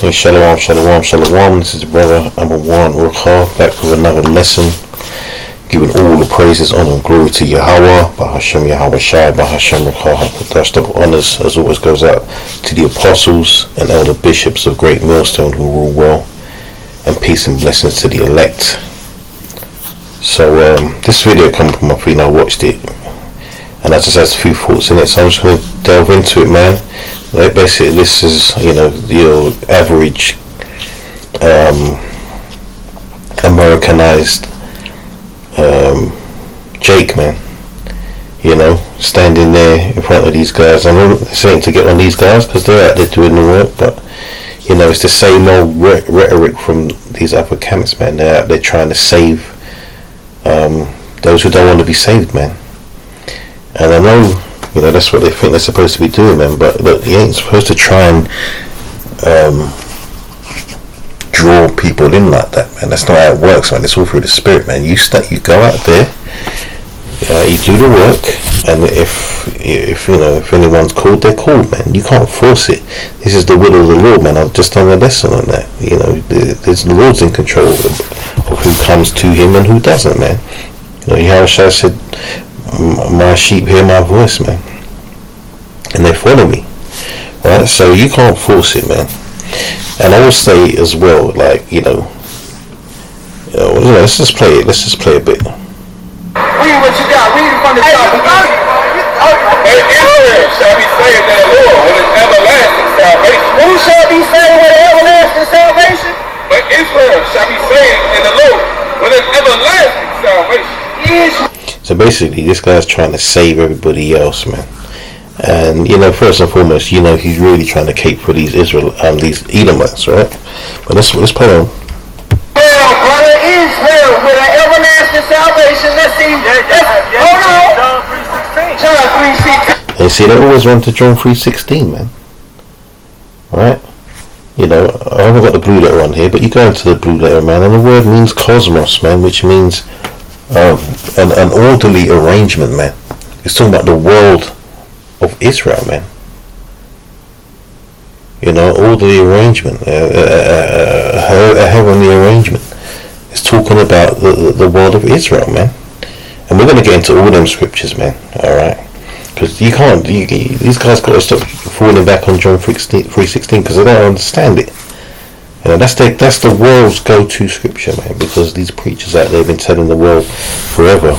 Hey, shalom, shalom, shalom. This is brother number one, Rukhar, back with another lesson, giving all the praises, honor, and glory to Yahweh, Bahashem Yahweh Shai, Bahashem Rukhar. The best of honors, as always, goes out to the apostles and elder bishops of Great Millstone who rule well, and peace and blessings to the elect. So, this video comes from my feed, and I watched it, and that just has a few thoughts in it, so I'm just going to delve into it, man. Like, basically, this is, your average Americanized Jake, man. Standing there in front of these guys. I'm not saying to get on these guys because they're out there doing the work, but it's the same old rhetoric from these other camps, man. They're out there trying to save those who don't want to be saved, man. And I know, that's what they think they're supposed to be doing, man. But look, you ain't supposed to try and draw people in like that, man. That's not how it works, man. It's all through the spirit, man. You go out there, you do the work, and if anyone's called, they're called, man. You can't force it. This is the will of the Lord, man. I've just done a lesson on that. There's the Lord's in control of who comes to Him and who doesn't, man. Yahushua said, "My sheep hear my voice, man, and they follow me." Right? So you can't force it, man. And I will say as well, let's just play it. Let's just play a bit. Read what you got. Read from the top. And Israel shall be saved in the Lord with an everlasting salvation. Who shall be saved with an everlasting salvation? But Israel shall be saved in the Lord with an everlasting salvation. So basically, this guy's trying to save everybody else, man. And first and foremost, he's really trying to cape for these these Edomites, right? But let's play on. Well, brother, Israel with an everlasting salvation. Let's see. Hold on. John 3:16. And see, they always run to John 3:16, man. Alright? I haven't got the blue letter on here, but you go into the blue letter, man, and the word means cosmos, man, which means an orderly arrangement, man. It's talking about the world of Israel, man. Orderly arrangement, a heavenly arrangement. It's talking about the world of Israel, man. And we're going to get into all them scriptures, man. Alright? Because you can't, these guys got to stop falling back on John 3:16 because they don't understand it. That's the world's go-to scripture, man, because these preachers out there have been telling the world forever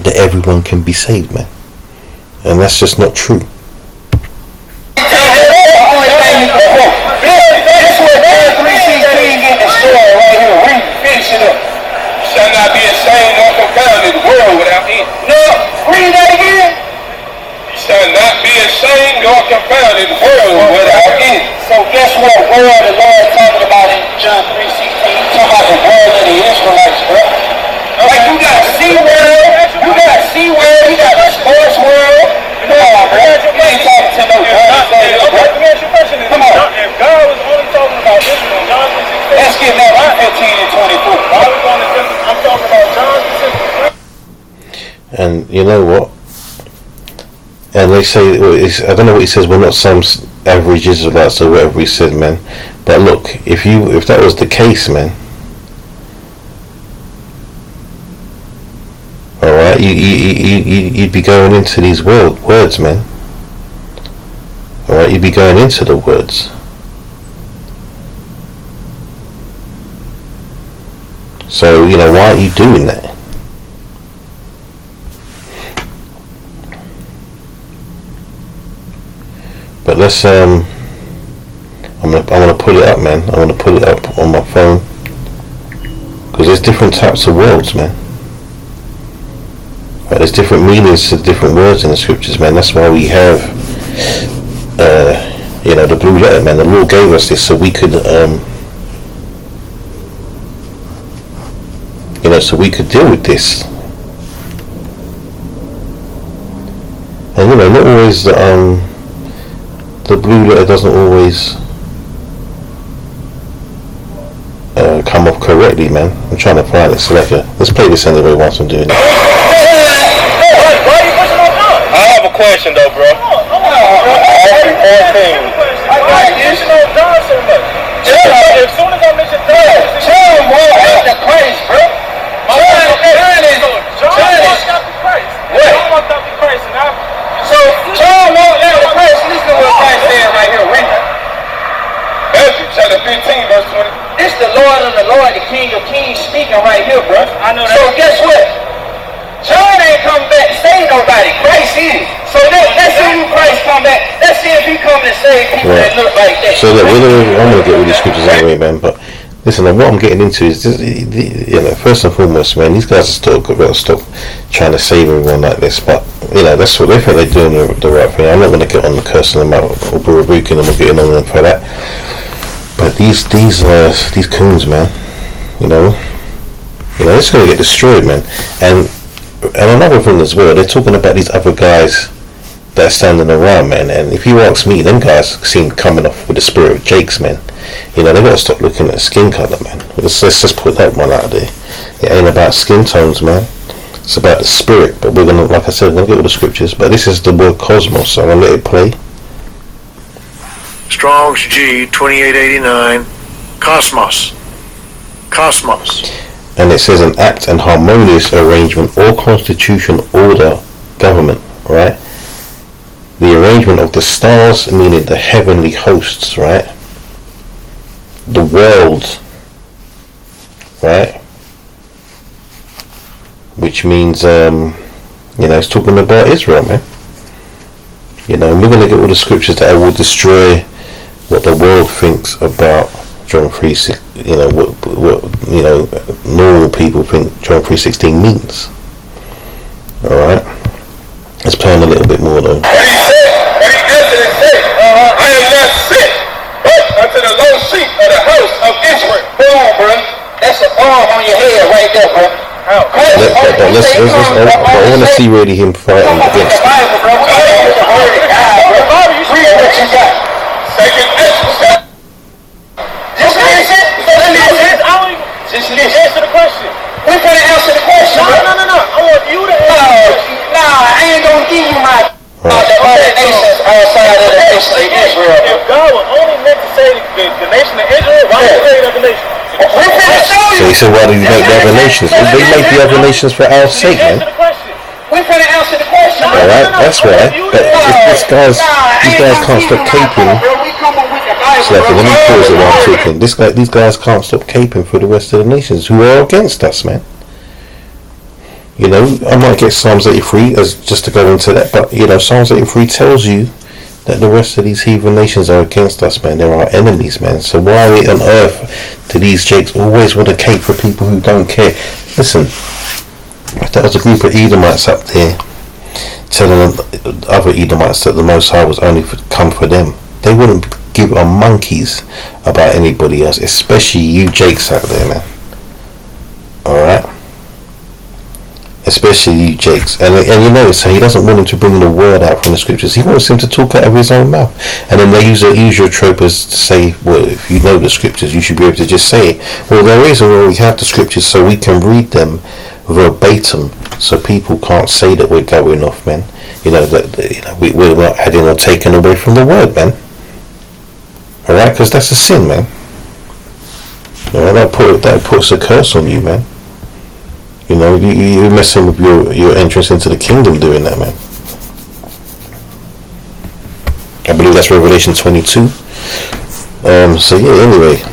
that everyone can be saved, man. And that's just not true. Shall not be ashamed nor confounded the world without end. No, read that again. Shall not be ashamed nor confounded the world without end. So guess what world the Lord talking about in John 3:16? He's talking about the world of the Israelites, bro. Like you got SeaWorld, you got SeaWorld, you got the sports world. Come on, bro. You ain't talking to no guns. Okay, let me ask you a question. Come on. If God was only talking about Israel, John 3:16. Let's get Matthew 15 and 24. Why are we going to Genesis? I'm talking about John 3:16. And you know what? And they say, I don't know what he says, we're not some average Israelites or whatever he said, man. But look, if that was the case, man, alright, you'd be going into these words, man. Alright, you'd be going into the words. So, why are you doing that? But let's I'm gonna pull it up, man. I'm gonna pull it up on my phone because there's different types of worlds, man. Right, there's different meanings to different words in the scriptures, man. That's why we have the blue letter, man. The Lord gave us this so we could so we could deal with this. And not always the blue letter doesn't always come off correctly, man. I'm trying to find it. So let's play this anyway whilst I'm doing it. Why are you pushing on John? I have a question though, bro. Why are you pushing on John so much? 15, verse 20. This the Lord of the Lord, the King of Kings speaking right here, bro. I know that. So guess what? John ain't come back to save nobody. Christ is. So let's see who Christ come back. Let's see if he come and save people that look like that. So look, I'm going to get all these scriptures anyway, man. But listen, what I'm getting into is, this, you know, first and foremost, man, these guys have got to stop trying to save everyone like this. But you know, that's what they think they're doing the right thing. I'm not going to get on the cursing them out or rebuking them or getting on them for that. But these coons, man, you know, it's going to get destroyed, man. And another thing as well, they're talking about these other guys that are standing around, man. And if you ask me, them guys seem coming off with the spirit of Jakes, man. You know, they got to stop looking at skin colour, man. Let's just put that one out there. It ain't about skin tones, man. It's about the spirit. But we're gonna, like I said, we're gonna get all the scriptures. But this is the word cosmos, so I'm gonna let it play. Strong's G 2889. Cosmos. And it says an act and harmonious arrangement or constitution, order, government, right? The arrangement of the stars, meaning the heavenly hosts, right? The world, right? Which means, it's talking about Israel, man. You know, and we're going to get all the scriptures that will destroy what the world thinks about John 3, you know, what normal people think John 3:16 means. Alright? Let's play on a little bit more though. And he answered and said, I am not sent but unto the lost sheep of the house of Israel. Boom, bro. That's a bomb on your head right there, bro. I want to see really him fighting against it. Bible, bro. We read the word of God, bro. Read what you got. Second Ezra. Just listen. Just listen. Answer the question. We're gonna answer the question, bro. No. I want you to answer the question. Nah, I ain't gonna give you my the other nations outside of the nation of Israel. If God was only meant to say the nation of Israel, why did he say other nations? We're finna show So you. he said, why do you make the other nations? They make the other nations for our sake, Answer man. the question. We're finna answer the question. Alright, that's right. But if these guys can't stop caping. So let me pause it while I'm talking. These guys can't stop caping for the rest of the nations who are against us, man. You know, I might get Psalms 83 as just to go into that, but you know, Psalms 83 tells you that the rest of these heathen nations are against us, man. They're our enemies, man. So why on earth do these jakes always want to cape for people who don't care? Listen, if there was a group of Edomites up there telling other Edomites that the Most High was only come for them, they wouldn't give a monkey's about anybody else, especially you jakes out there, man. Alright? Especially you jakes. And you know, so he doesn't want him to bring the word out from the scriptures. He wants him to talk out of his own mouth. And then they use your tropers to say, well, if you know the scriptures, you should be able to just say it. Well, there is where we have the scriptures so we can read them verbatim, so people can't say that we're going off, man. You know, that we're not adding or taking away from the word, man. Alright, because that's a sin, man. You know, that puts a curse on you, man. You know, you're messing with your entrance into the kingdom doing that, man. I believe that's Revelation 22. So yeah, anyway.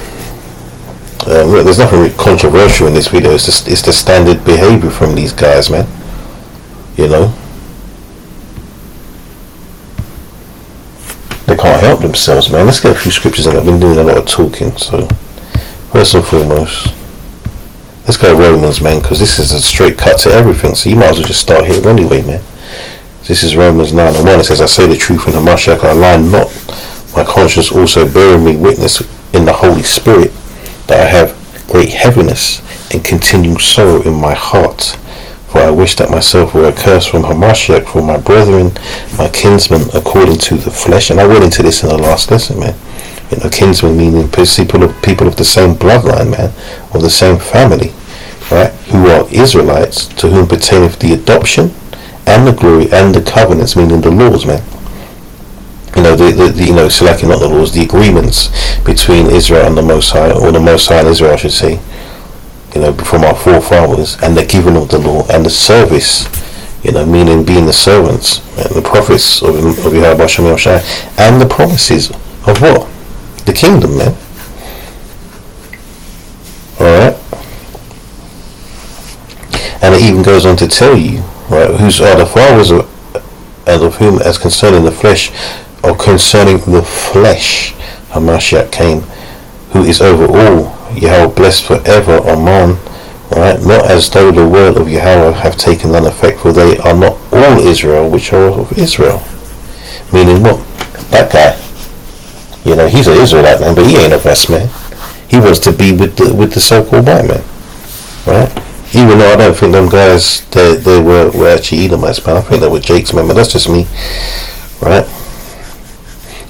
There's nothing really controversial in this video. It's the standard behavior from these guys, man. You know. They can't help themselves, man. Let's get a few scriptures in. I've been doing a lot of talking, so first and foremost, let's go Romans, man, because this is a straight cut to everything, so you might as well just start here anyway, man. This is Romans 9:1. It says, I say the truth in the Mashiach, I lie not, my conscience also bearing me witness in the Holy Spirit, that I have great heaviness and continual sorrow in my heart. For I wish that myself were accursed from Hamashiach, for my brethren, my kinsmen, according to the flesh. And I went into this in the last lesson, man. You know, kinsmen meaning people of the same bloodline, man, of the same family, right? Who are Israelites, to whom pertaineth the adoption and the glory and the covenants, meaning the laws, man. You know, selecting not the laws, the agreements between Israel and the Most High, or the Most High and Israel, I should say. You know, from our forefathers, and the giving of the law and the service, you know, meaning being the servants and the prophets of Yahweh Shem Yoshai, and the promises of what? The kingdom, man. it even goes on to tell you, right, whose are the fathers of, and of whom, as concerning the flesh, or concerning the flesh, Hamashiach came, who is over all, Yahweh blessed forever, Amen. Right, not as though the word of Yahweh have taken none effect, for they are not all Israel which are of Israel. Meaning what? That guy, you know, he's an Israelite man, but he ain't of us, man. He wants to be with the so-called white man, right? Even though I don't think them guys they were actually Edomites, man. I think they were Jake's men, but that's just me, right?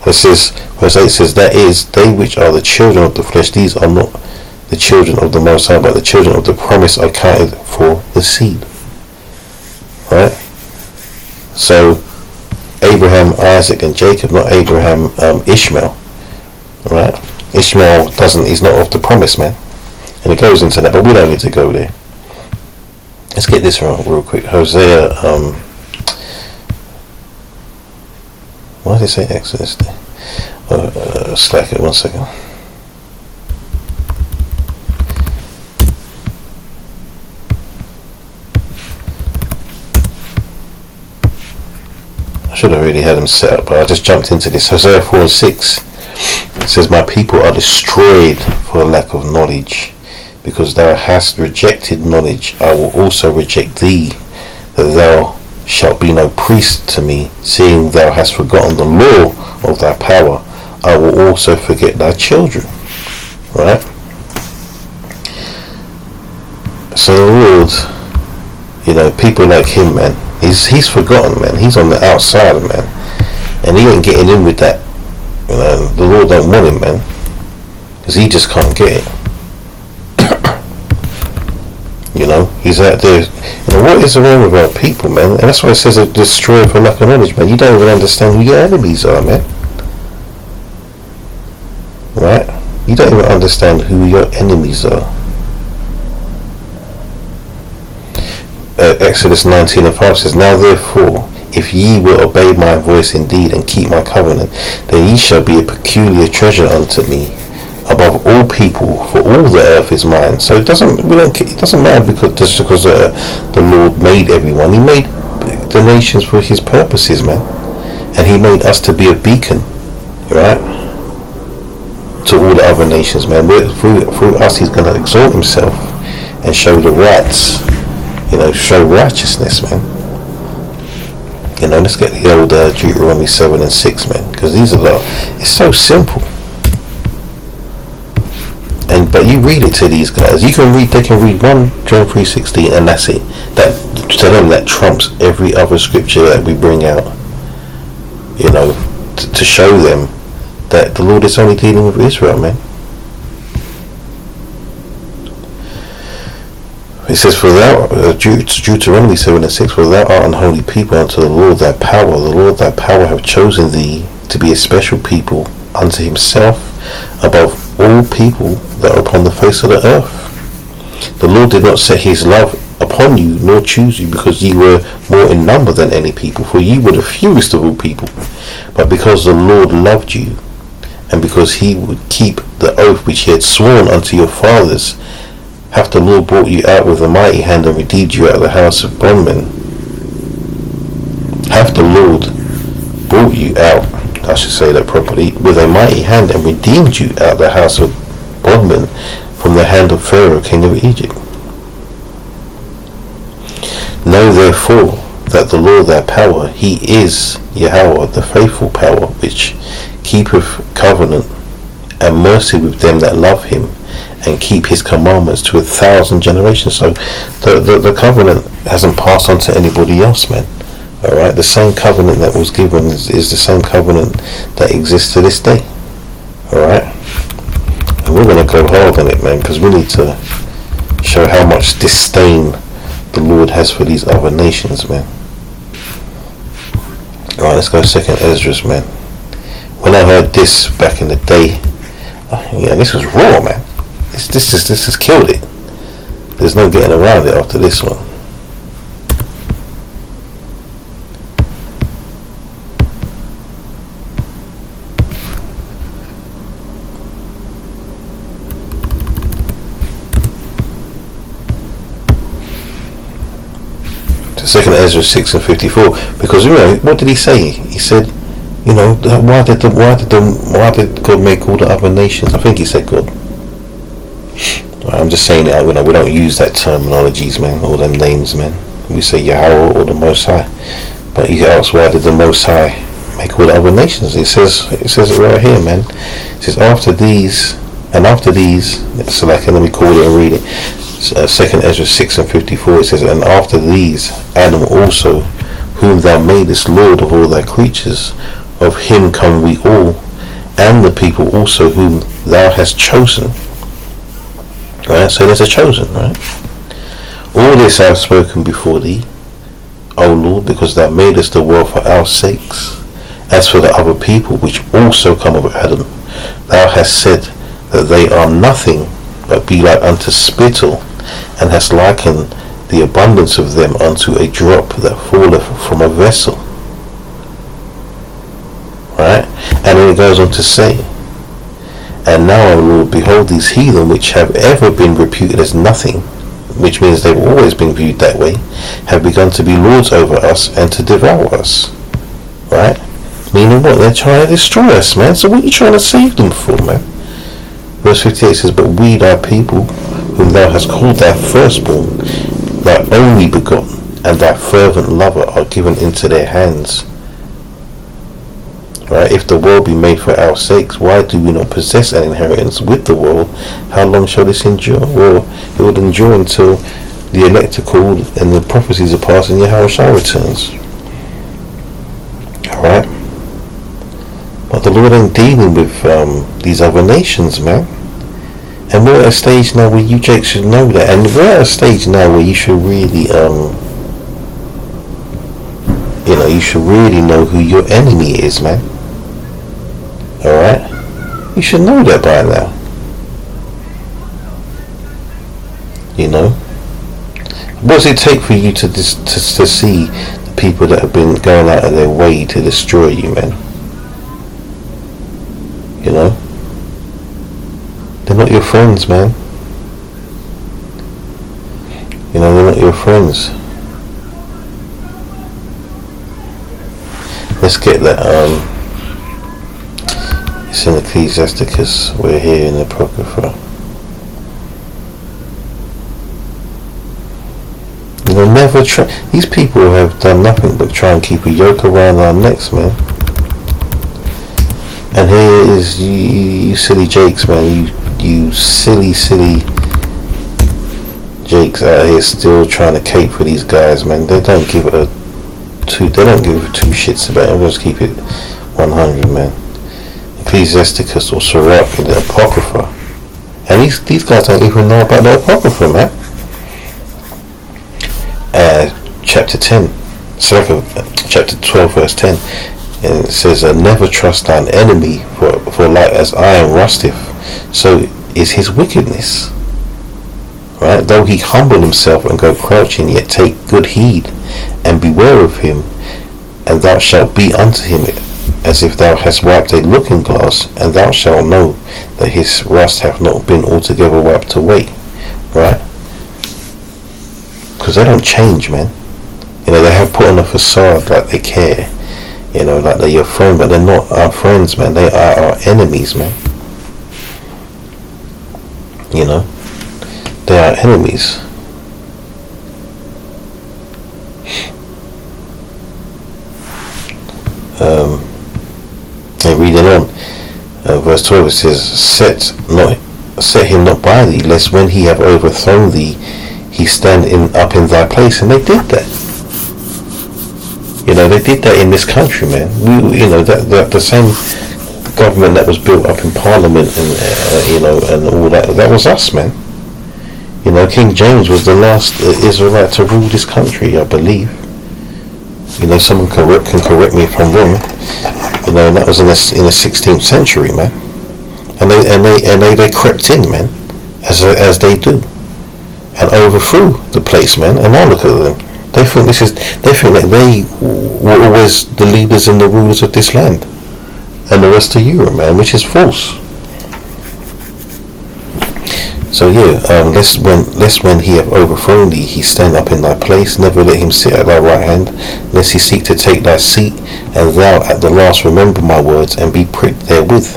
It says, verse 8 says, that is, they which are the children of the flesh, these are not the children of the Most High, but the children of the promise are counted for the seed. Right? So, Abraham, Isaac, and Jacob, not Abraham, Ishmael. Right? Ishmael he's not of the promise, man. And it goes into that, but we don't need to go there. Let's get this real quick. Hosea, why did it say Exodus there? Slack it 1 second. I should have already had them set up, but I just jumped into this. Hosea 4:6. It says, my people are destroyed for lack of knowledge. Because thou hast rejected knowledge, I will also reject thee, that thou shalt be no priest to me, seeing thou hast forgotten the law of thy power. I will also forget thy children. Right? So the Lord, you know, people like him, man, he's forgotten, man. He's on the outside, man, and he ain't getting in with that. You know, the Lord don't want him, man, because he just can't get it. You know, he's out there. You know, what is wrong with our people, man? And that's why it says they're destroyed for lack of knowledge, man. You don't even understand who your enemies are, man. Right? You don't even understand who your enemies are. Exodus 19:5 says, now therefore, if ye will obey my voice indeed and keep my covenant, then ye shall be a peculiar treasure unto me above all people, for all the earth is mine. So it doesn't matter because the Lord made everyone. He made the nations for his purposes, man, and he made us to be a beacon, right, to all the other nations, man. Through us, he's going to exalt himself and show the rights, you know, show righteousness, man. You know, let's get the old Deuteronomy 7 and 6, man, because it's so simple. But you read it to these guys. They can read 1 John 3:16, and that's it. That to them that trumps every other scripture that we bring out. You know, to show them that the Lord is only dealing with Israel, man. It says, for thou, Deuteronomy 7 and 6, for thou art an holy people unto the Lord thy power. The Lord thy power have chosen thee to be a special people unto himself above all people that are upon the face of the earth. The Lord did not set his love upon you, nor choose you, because ye were more in number than any people, for ye were the fewest of all people. But because the Lord loved you, and because he would keep the oath which he had sworn unto your fathers, hath the Lord brought you out with a mighty hand and redeemed you out of the house of bondmen. Hath the Lord brought you out, I should say that properly, with a mighty hand and redeemed you out of the house of bondmen from the hand of Pharaoh, king of Egypt. Know therefore that the Lord thy power, he is Yahweh, the faithful power, which keepeth covenant and mercy with them that love him, and keep his commandments to 1,000 generations. So the covenant hasn't passed on to anybody else, man. Alright, the same covenant that was given is the same covenant that exists to this day. Alright, and we're going to go hard on it, man, because we need to show how much disdain the Lord has for these other nations, man. Alright, let's go 2nd Esdras, man. When I heard this back in the day, yeah, this was raw, man. This has killed it. There's no getting around it after this one. Second Ezra 6 and 54. Because what did he say? He said, why did God make all the other nations? I think he said God. I'm just saying it. We don't use that terminologies, man. All them names, man. We say Yahweh or the Most High. But he asks, why did the Most High make all the other nations? It says it right here, man. It says after these. So let me call it and read it. 2nd Ezra 6 and 54. It says, and after these, Adam also, whom thou madest Lord of all thy creatures, of him come we all, and the people also whom thou hast chosen. Right, so there's a chosen, right? All this I have spoken before thee, O Lord, because thou madest the world for our sakes. As for the other people which also come of Adam, thou hast said that they are nothing, but be like unto spittle, and hast likened the abundance of them unto a drop that falleth from a vessel. Right? And then it goes on to say, and now, O Lord, behold these heathen which have ever been reputed as nothing, which means they've always been viewed that way, have begun to be lords over us and to devour us. Right? Meaning what? They're trying to destroy us, man. So what are you trying to save them for, man? Verse 58 says, but we, thy people, whom thou hast called thy firstborn, thy only begotten, and thy fervent lover, are given into their hands. Right? If the world be made for our sakes, why do we not possess an inheritance with the world? How long shall this endure? Well, it will endure until the elect are called and the prophecies are passed and Yahushua returns. Alright? But the Lord ain't dealing with these other nations, man. And we're at a stage now where you, Jake, should know that. And we're at a stage now where you should really, you should really know who your enemy is, man. Alright? You should know that by now. What does it take for you to see the people that have been going out of their way to destroy you, man? They're not your friends, man. They're not your friends. Let's get that, it's in Ecclesiasticus, we're here in the Apocrypha. Never try, these people have done nothing but try and keep a yoke around our necks, man. And here is you silly jakes, man, you silly jakes out here still trying to cape for these guys, man. They don't give two shits about it. I'm just keep it 100, man. Ecclesiasticus or Sirach in the Apocrypha. And these guys don't even know about the Apocrypha, man. Chapter 10, chapter 12, verse 10. And it says, never trust thine enemy, for like as iron rusteth, so is his wickedness. Right? Though he humble himself and go crouching, yet take good heed, and beware of him, and thou shalt be unto him as if thou hast wiped a looking glass, and thou shalt know that his rust hath not been altogether wiped away. Right? Because they don't change, man. They have put on a facade like they care. Like they're your friend, but they're not our friends, man. They are our enemies, man. They are enemies. And reading on, verse 12, it says, set him not by thee, lest when he have overthrown thee, he stand up in thy place. And they did that. They did that in this country, man. The same government that was built up in Parliament and all that. That was us, man. King James was the last Israelite to rule this country, I believe. Someone can correct me if I'm wrong. And that was in the 16th century, man. And they crept in, man, as they do, and overthrew the place, man. And now look at them. They think that they were always the leaders and the rulers of this land and the rest of Europe, man, which is false. So yeah, lest when he have overthrown thee, he stand up in thy place. Never let him sit at thy right hand, lest he seek to take thy seat, and thou at the last remember my words and be pricked therewith.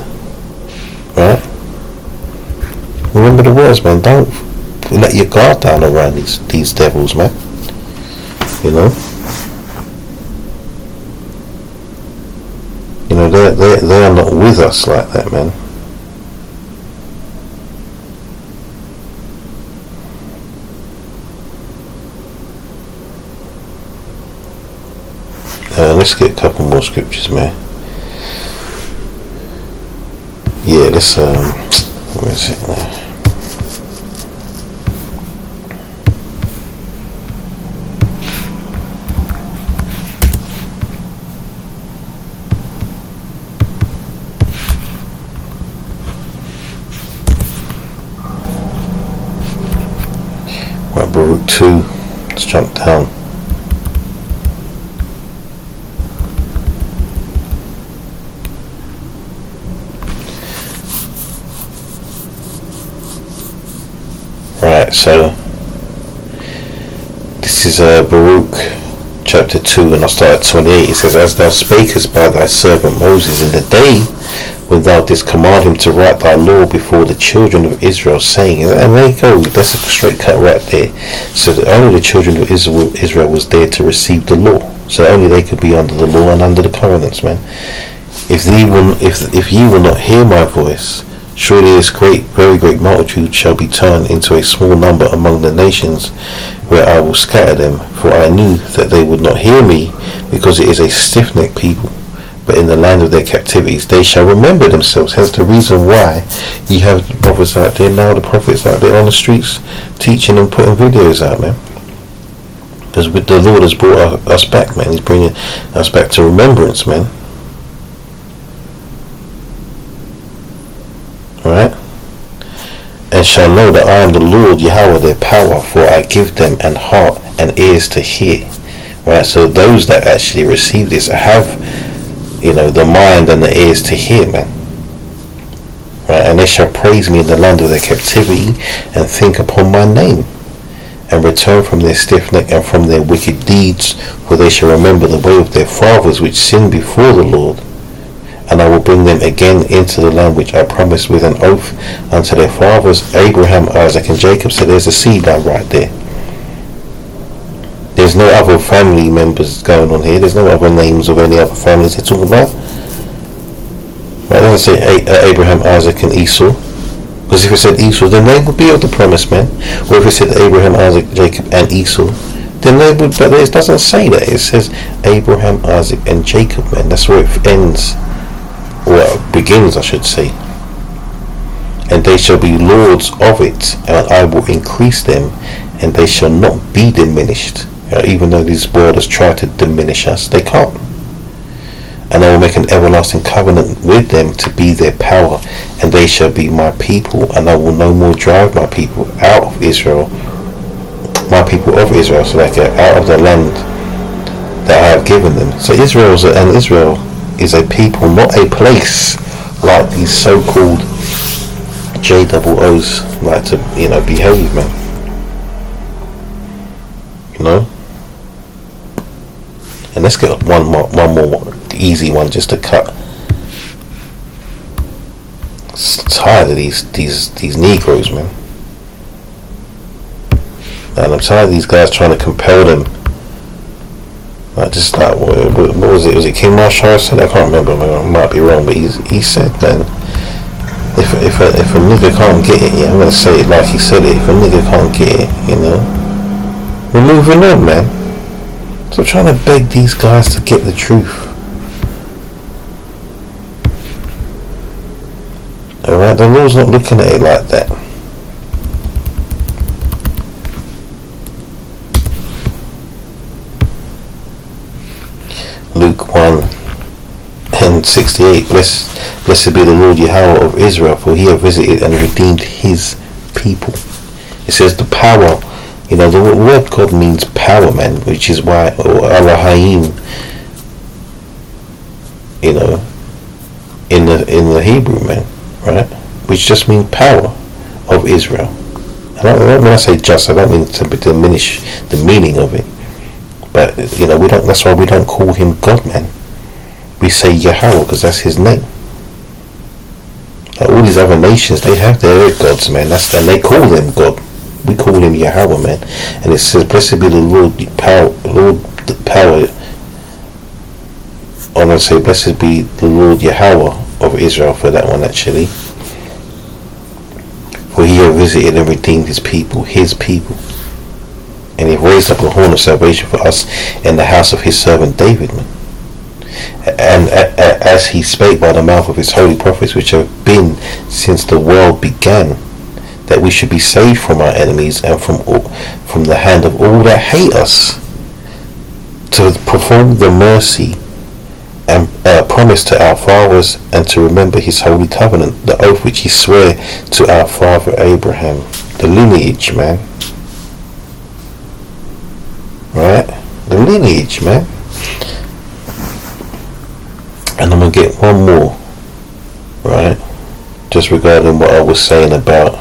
Right? Remember the words, man. Don't let your guard down around these devils, man. You know. You know, they are not with us like that, man. Let's get a couple more scriptures, man. Yeah, let's where is it now? Right, Baruch 2. Let's jump down. Right, so this is Baruch chapter 2, and I'll start at 28. It says, As thou spakest by thy servant Moses in the day when thou didst command him to write thy law before the children of Israel, saying, and there you go, that's a straight cut right there. So that only the children of Israel was there to receive the law. So only they could be under the law and under the covenants, man. If ye will not hear my voice, surely this very great multitude shall be turned into a small number among the nations, where I will scatter them. For I knew that they would not hear me, because it is a stiff-necked people. But in the land of their captivities they shall remember themselves. That's the reason why you have the prophets out there now, the prophets out there on the streets, teaching and putting videos out, man. Because the Lord has brought us back, man. He's bringing us back to remembrance, man. Right? And shall know that I am the Lord Yahweh their power, for I give them an heart and ears to hear. Right? So those that actually receive this have, you know, the mind and the ears to hear, man. Right? And they shall praise me in the land of their captivity, and think upon my name, and return from their stiff neck and from their wicked deeds, for they shall remember the way of their fathers which sinned before the Lord. And I will bring them again into the land which I promised with an oath unto their fathers, Abraham, Isaac, and Jacob. So there's a seed line right there. There's no other family members going on here. There's no other names of any other families they're talking about. Right, it doesn't say Abraham, Isaac, and Esau. Because if it said Esau, then they would be of the promised man. Or if it said Abraham, Isaac, Jacob, and Esau, then they would. But it doesn't say that. It says Abraham, Isaac, and Jacob, man. That's where it ends. Or begins, I should say. And they shall be lords of it, and I will increase them, and they shall not be diminished. Even though this world has tried to diminish us, they can't. And I will make an everlasting covenant with them to be their power, and they shall be my people, and I will no more drive my people out of Israel, my people of Israel, so they get out of the land that I have given them. So Israel is a people, not a place, like these so-called JOOs like to, behave, man. You know? And let's get one more easy one just to cut. I'm tired of these Negroes, man. And I'm tired of these guys trying to compel them. What was it? Was it King Marshall said? I can't remember. I might be wrong, but he said that if a nigga can't get it, I'm gonna say it like he said it. If a nigga can't get it, we're moving on, man. So I'm trying to beg these guys to get the truth. Alright, the Lord's not looking at it like that. Luke 1 and 68. Blessed be the Lord Yahweh of Israel, for he hath visited and redeemed his people. It says the power, the word God means power, man, which is why, or Elohim, in the Hebrew, man, right, which just means power of Israel. When I say just, I don't mean to diminish the meaning of it. But we don't. That's why we don't call him God, man. We say Yahweh because that's his name. Like all these other nations, they have their gods, man. And they call them God. We call him Yahweh, man. And it says, "Blessed be the Lord, the power." I'm gonna say, "Blessed be the Lord Yahweh of Israel," for that one actually. For he hath visited and redeemed his people, and he raised up a horn of salvation for us in the house of his servant David, man. And as he spake by the mouth of his holy prophets, which have been since the world began, that we should be saved from our enemies and from the hand of all that hate us, to perform the mercy and promise to our fathers, and to remember his holy covenant, the oath which he sware to our father Abraham. The lineage, man. Right? The lineage, man. And I'm going to get one more, right? Just regarding what I was saying about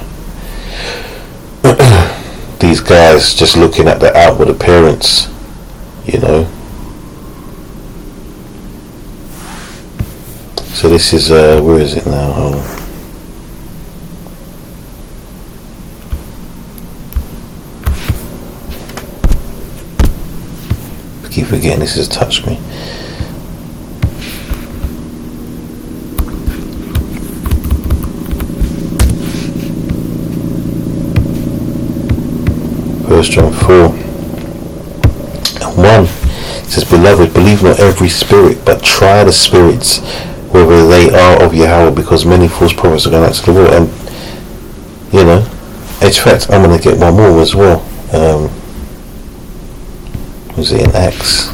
these guys just looking at the outward appearance, So this is, where is it now? Hold on. I keep forgetting this is a touchscreen. First John 4 and 1 says, "Beloved, believe not every spirit, but try the spirits, whether they are of Yahweh, because many false prophets are going out to the world." And in fact, I'm going to get one more as well. Was it in Acts?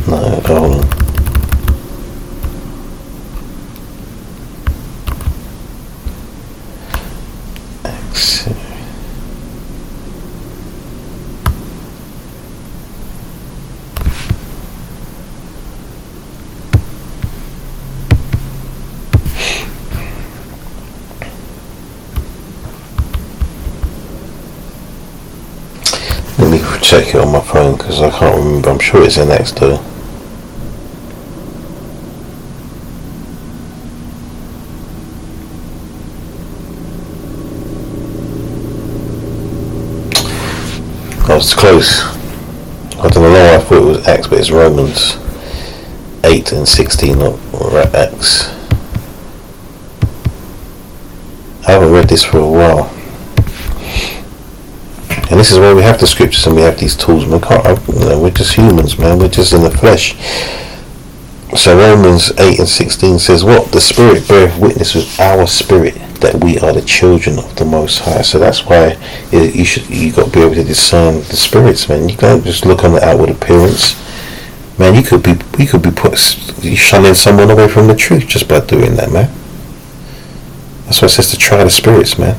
No, hold on. Let me check it on my phone because I can't remember. I'm sure it's in Acts though. I was close. I don't know why I thought it was Acts, but it's Romans 8 and 16, or Acts. I haven't read this for a while. And this is why we have the scriptures and we have these tools. We're just humans, man. We're just in the flesh. So Romans 8 and 16 says, "What? The Spirit beareth witness with our spirit that we are the children of the Most High." So that's why you got to be able to discern the spirits, man. You can't just look on the outward appearance, man. We could be shunning someone away from the truth just by doing that, man. That's what it says, to try the spirits, man.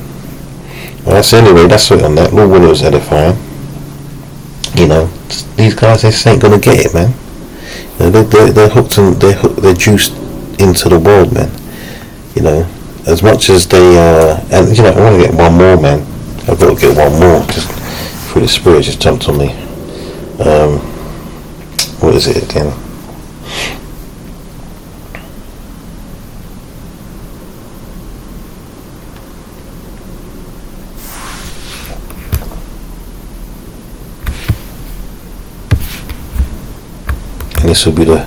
Well, so anyway, that's it on that. Lord willing, it was edifying. These guys, they just ain't gonna get it, man. They're hooked and they're juiced into the world, man. As much as they and I want to get one more, man. I've got to get one more. Just through the spirit, just jumped on me. What is it again? And this will be the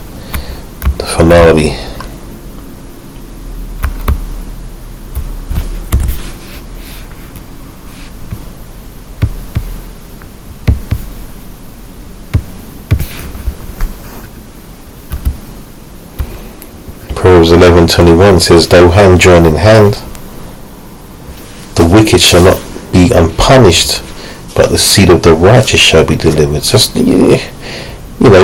finale. Proverbs 11:21 says, "Though hand join in hand, the wicked shall not be unpunished, but the seed of the righteous shall be delivered." So,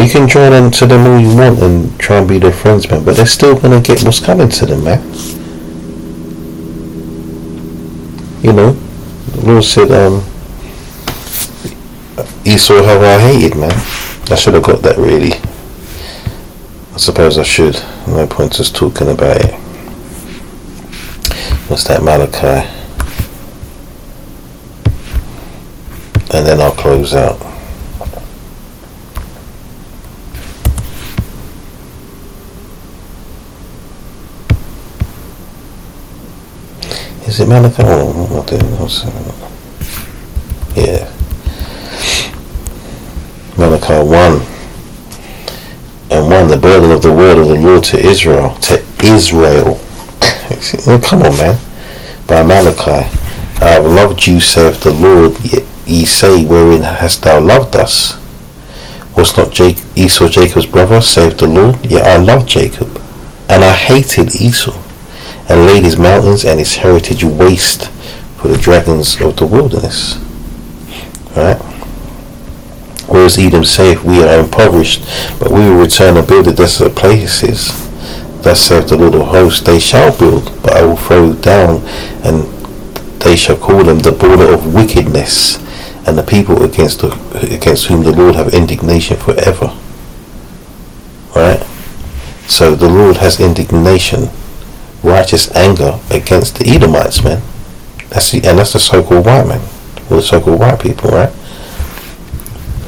you can join on to them all you want and try and be their friends, man, but they're still going to get what's coming to them, man. The Lord said, Esau how I hated, man. I should have got that, really. I suppose I should. No point just talking about it. What's that, Malachi? And then I'll close out. Is it Malachi? Oh, yeah. Malachi 1 and 1, the burden of the word of the Lord to Israel. Come on, man. By Malachi, I have loved you, saith the Lord. Ye say, wherein hast thou loved us? Was not Esau Jacob's brother, saith the Lord? Yet I loved Jacob, and I hated Esau, and laid his mountains and his heritage waste for the dragons of the wilderness. Right? Whereas Edom saith, we are impoverished, but we will return and build the desolate places. Thus saith the Lord of hosts, they shall build, but I will throw down, and they shall call them the border of wickedness, and the people against whom the Lord have indignation forever. Right? So the Lord has indignation, righteous anger against the Edomites, man. That's the so-called white man, or the so-called white people, right?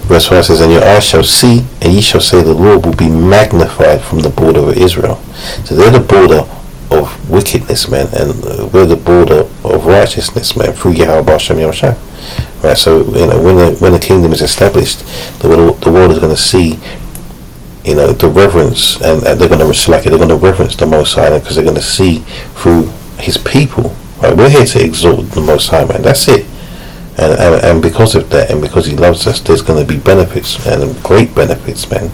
Verse 5 says, and your eyes shall see, and ye shall say, the Lord will be magnified from the border of Israel. So they're the border of wickedness, man, and we're the border of righteousness, man, through Yahweh Hashem Yahushua. Right, so when the kingdom is established, the world is going to see, the reverence, and they're going to reverence the Most High, because they're going to see through His people. Right, we're here to exalt the Most High, man. That's it. And because of that, and because He loves us, there's going to be benefits, and great benefits, man,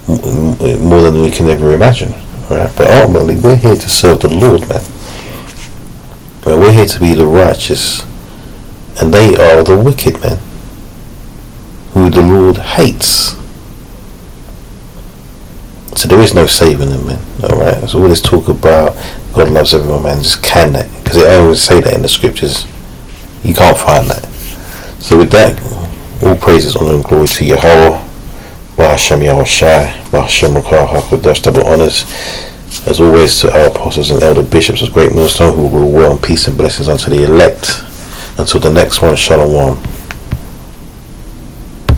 more than we can ever imagine. Right? But ultimately, we're here to serve the Lord, man. Right? We're here to be the righteous, and they are the wicked, man, who the Lord hates. So there is no saving them, man. Alright, so all this talk about God loves everyone, man, just can that, because they always say that in the scriptures. You can't find that. So with that, all praises, honor and glory to Yahweh, Bahashem Yahushai, Bahashem Rakah HaKadosh, double honors, as always, to our apostles and elder bishops of Great Millstone, who will rule well, and peace and blessings unto the elect. Until the next one, Shalom.